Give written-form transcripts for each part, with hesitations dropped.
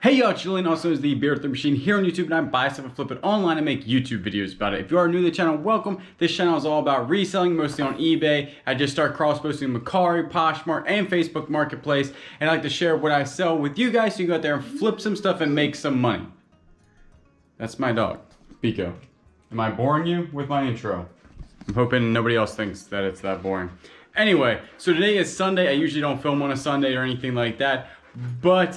Hey y'all, Julian also is the Beard Flip Machine here on YouTube, and I buy stuff and flip it online and make YouTube videos about it. If you are new to the channel, welcome. This channel is all about reselling, mostly on eBay. I just start cross-posting Mercari, Poshmark, and Facebook Marketplace, and I like to share what I sell with you guys so you can go out there and flip some stuff and make some money. That's my dog, Pico. Am I boring you with my intro? I'm hoping nobody else thinks that it's that boring. Anyway, so today is Sunday. I usually don't film on a Sunday or anything like that. But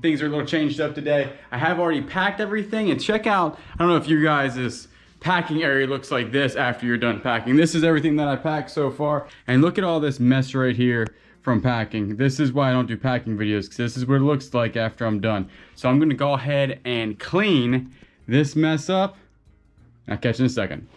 things are a little changed up today. I have already packed everything, and check out, I don't know if you guys' packing area looks like this after you're done packing. This is everything that I packed so far, and look at all this mess right here from packing. This is why I don't do packing videos, because this is what it looks like after I'm done. So I'm gonna go ahead and clean this mess up. I'll catch you in a second.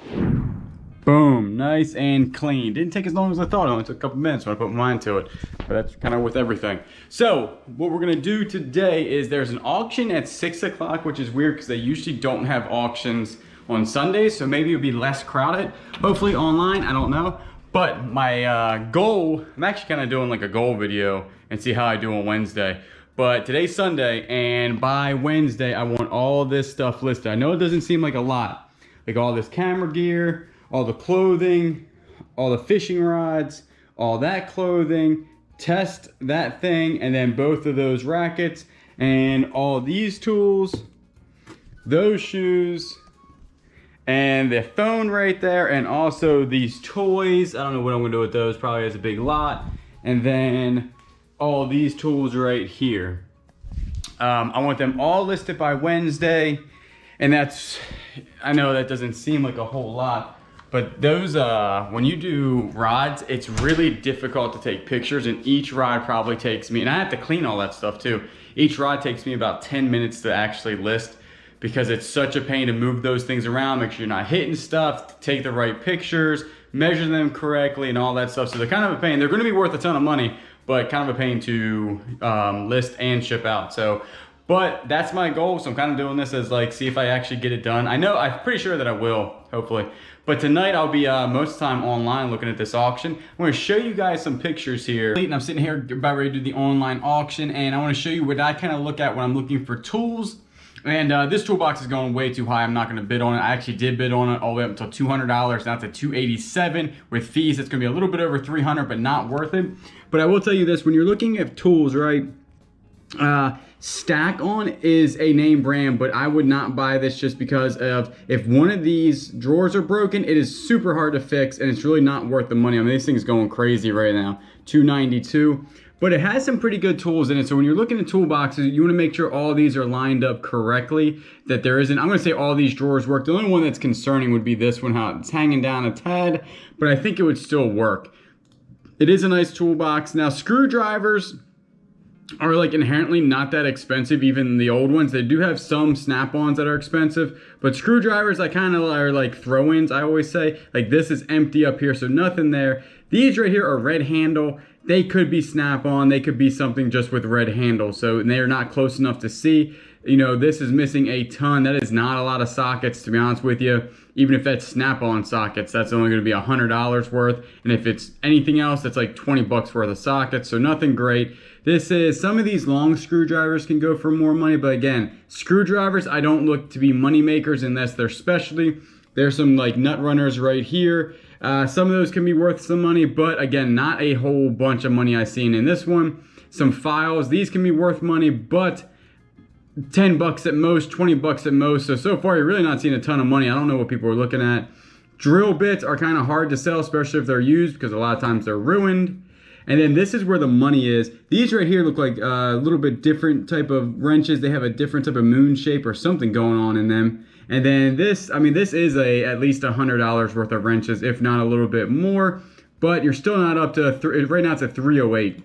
Boom, nice and clean. Didn't take as long as I thought. It only took a couple minutes when I put my mind to it. But that's kind of with everything. So what we're gonna do today is there's an auction at 6 o'clock, which is weird because they usually don't have auctions on Sundays. So maybe it'll be less crowded. Hopefully online, I don't know. But my goal, I'm actually kind of doing like a goal video and see how I do on Wednesday. But today's Sunday, and by Wednesday, I want all this stuff listed. I know it doesn't seem like a lot. Like all this camera gear, all the clothing, all the fishing rods, all that clothing, test that thing, and then both of those rackets, and all these tools, those shoes, and the phone right there, and also these toys. I don't know what I'm gonna do with those, probably has a big lot. And then all these tools right here. I want them all listed by Wednesday, and that's, I know that doesn't seem like a whole lot, but those, when you do rods, it's really difficult to take pictures, and each rod probably takes me, and I have to clean all that stuff too. Each rod takes me about 10 minutes to actually list because it's such a pain to move those things around, make sure you're not hitting stuff, take the right pictures, measure them correctly and all that stuff. So they're kind of a pain. They're gonna be worth a ton of money, but kind of a pain to list and ship out. So, but that's my goal. So I'm kind of doing this as like, see if I actually get it done. I know, I'm pretty sure that I will, hopefully. But tonight I'll be most of the time online looking at this auction. I'm gonna show you guys some pictures here. And I'm sitting here about ready to do the online auction, and I wanna show you what I kind of look at when I'm looking for tools. And this toolbox is going way too high. I'm not gonna bid on it. I actually did bid on it all the way up until $200. Now it's at $287 with fees. It's gonna be a little bit over $300, but not worth it. But I will tell you this, when you're looking at tools, right? Stack-On is a name brand, but I would not buy this just because of, if one of these drawers are broken, it is super hard to fix, and it's really not worth the money. I mean, this thing's going crazy right now, $292. But it has some pretty good tools in it. So when you're looking at toolboxes, you want to make sure all these are lined up correctly, that there isn't, I'm going to say all these drawers work. The only one that's concerning would be this one, how it's hanging down a tad, but I think it would still work. It is a nice toolbox. Now, screwdrivers are like inherently not that expensive, even the old ones. They do have some snap-ons that are expensive, but screwdrivers I kind of are like throw-ins, I always say. Like this is empty up here, so nothing there. These right here are red handle. They could be snap-on, they could be something just with red handle, so they're not close enough to see. You know, this is missing a ton. That is not a lot of sockets, to be honest with you. Even if that's snap-on sockets, that's only gonna be $100 worth. And if it's anything else, that's like 20 bucks worth of sockets, so nothing great. This is, some of these long screwdrivers can go for more money, but again, screwdrivers, I don't look to be money makers unless they're specialty. There's some like nut runners right here. Some of those can be worth some money, but again, not a whole bunch of money I've seen in this one. Some files, these can be worth money, but 10 bucks at most, 20 bucks at most. So far, you're really not seeing a ton of money. I don't know what people are looking at. Drill bits are kind of hard to sell, especially if they're used, because a lot of times they're ruined. And then this is where the money is. These right here look like a little bit different type of wrenches. They have a different type of moon shape or something going on in them. And then this, I mean, this is at least $100 worth of wrenches, if not a little bit more. But you're still not up to, right now it's at $308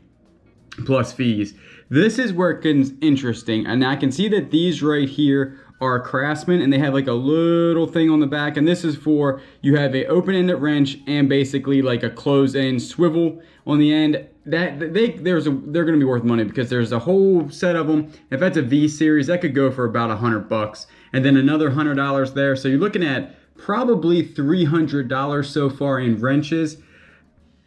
plus fees. This is where it gets interesting. And I can see that these right here are Craftsman, and they have like a little thing on the back, and this is for, you have a open-ended wrench and basically like a closed-end swivel on the end. That they're gonna be worth money because there's a whole set of them. If that's a V series, that could go for about 100 bucks, and then another $100 there. So you're looking at probably $300 so far in wrenches.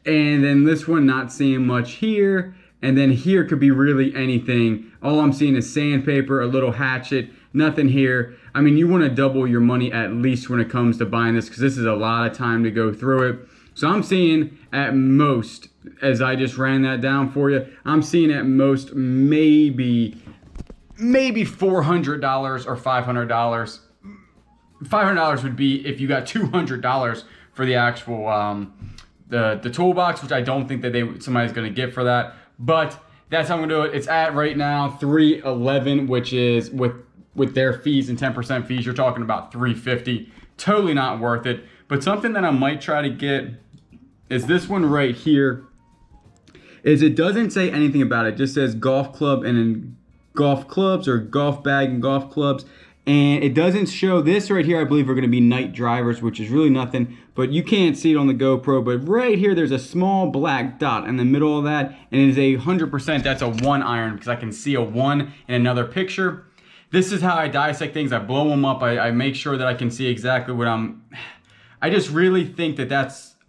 And then this one, not seeing much here. And then here could be really anything. All I'm seeing is sandpaper, a little hatchet, nothing here. I mean, you want to double your money at least when it comes to buying this, because this is a lot of time to go through it. So I'm seeing at most, as I just ran that down for you, I'm seeing at most maybe $400 or $500. $500 would be if you got $200 for the actual the toolbox, which I don't think that somebody's gonna get for that. But that's how I'm gonna do it. It's at right now $311, which is with their fees and 10% fees, you're talking about $350. Totally not worth it. But something that I might try to get is this one right here. It doesn't say anything about it. It just says golf club and then golf clubs, or golf bag and golf clubs. And it doesn't show this right here. I believe are going to be night drivers, which is really nothing, but you can't see it on the GoPro. But right here, there's a small black dot in the middle of that, and it is 100%. That's a 1 iron, because I can see a 1 in another picture. This is how I dissect things. I blow them up. I make sure that I can see exactly what I just really think that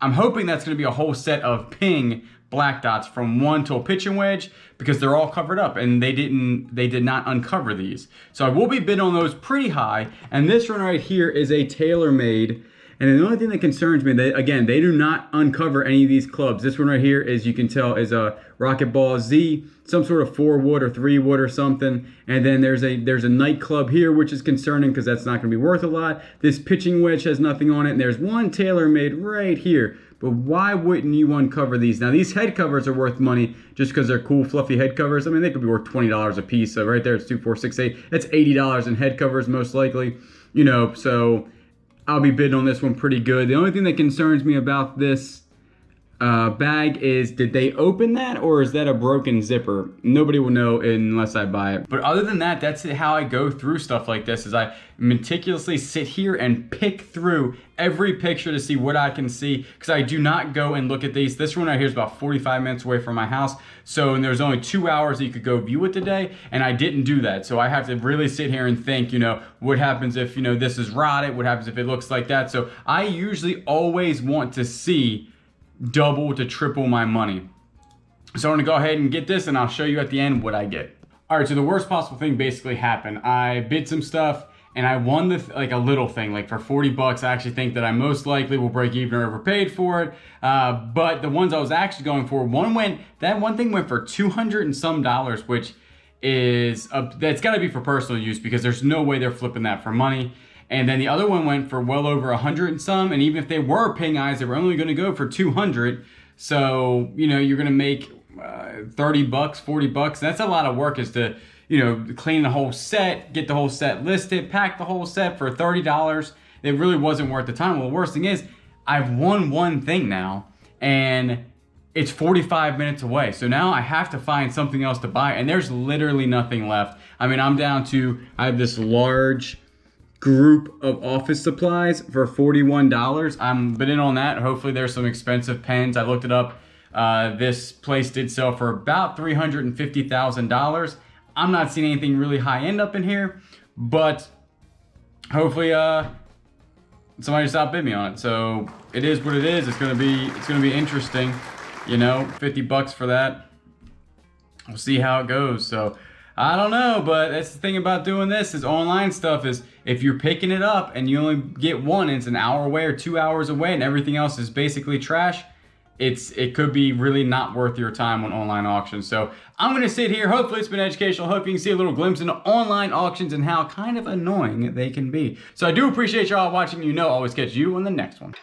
I'm hoping that's going to be a whole set of ping black dots from 1 to a pitching wedge, because they're all covered up and they did not uncover these. So I will be bidding on those pretty high. And this one right here is a TaylorMade. And the only thing that concerns me, again, they do not uncover any of these clubs. This one right here, as you can tell, is a Racquetball Z, some sort of 4-wood or 3-wood or something. And then there's a night club here, which is concerning because that's not going to be worth a lot. This pitching wedge has nothing on it. And there's one TaylorMade right here. But why wouldn't you uncover these? Now, these head covers are worth money just because they're cool, fluffy head covers. I mean, they could be worth $20 a piece. So right there, it's 2, 4, 6, 8. That's $80 in head covers, most likely. You know, so I'll be bidding on this one pretty good. The only thing that concerns me about this bag is, did they open that, or is that a broken zipper? Nobody will know unless I buy it. But other than that, that's how I go through stuff like this, is I meticulously sit here and pick through every picture to see what I can see, because I do not go and look at these. This one right here is about 45 minutes away from my house, so and there's only 2 hours that you could go view it today, and I didn't do that. So I have to really sit here and think, you know, what happens if, you know, this is rotted? What happens if it looks like that? So I usually always want to see double to triple my money. So I'm gonna go ahead and get this, and I'll show you at the end what I get. All right, so the worst possible thing basically happened. I bid some stuff and I won like a little thing, like for 40 bucks. I actually think that I most likely will break even or overpaid for it. But the ones I was actually going for, that one thing went for $200 and some, which is, that's gotta be for personal use, because there's no way they're flipping that for money. And then the other one went for well over 100 and some, and even if they were ping eyes, they were only gonna go for 200. So, you know, you're gonna make 30 bucks, 40 bucks. That's a lot of work, is to, you know, clean the whole set, get the whole set listed, pack the whole set for $30. It really wasn't worth the time. Well, the worst thing is, I've won one thing now, and it's 45 minutes away. So now I have to find something else to buy, and there's literally nothing left. I mean, I have this large group of office supplies for $41. I'm bidding on that. Hopefully there's some expensive pens. I looked it up. This place did sell for about $350,000. I'm not seeing anything really high end up in here, but hopefully somebody just outbid me on it. So it is what it is. It's gonna be interesting. You know, 50 bucks for that. We'll see how it goes. So I don't know, but that's the thing about doing this, is online stuff, is if you're picking it up and you only get one, and it's an hour away or 2 hours away, and everything else is basically trash, it could be really not worth your time on online auctions. So I'm gonna sit here. Hopefully it's been educational. Hope you can see a little glimpse into online auctions and how kind of annoying they can be. So I do appreciate y'all watching. You know, I'll always catch you on the next one.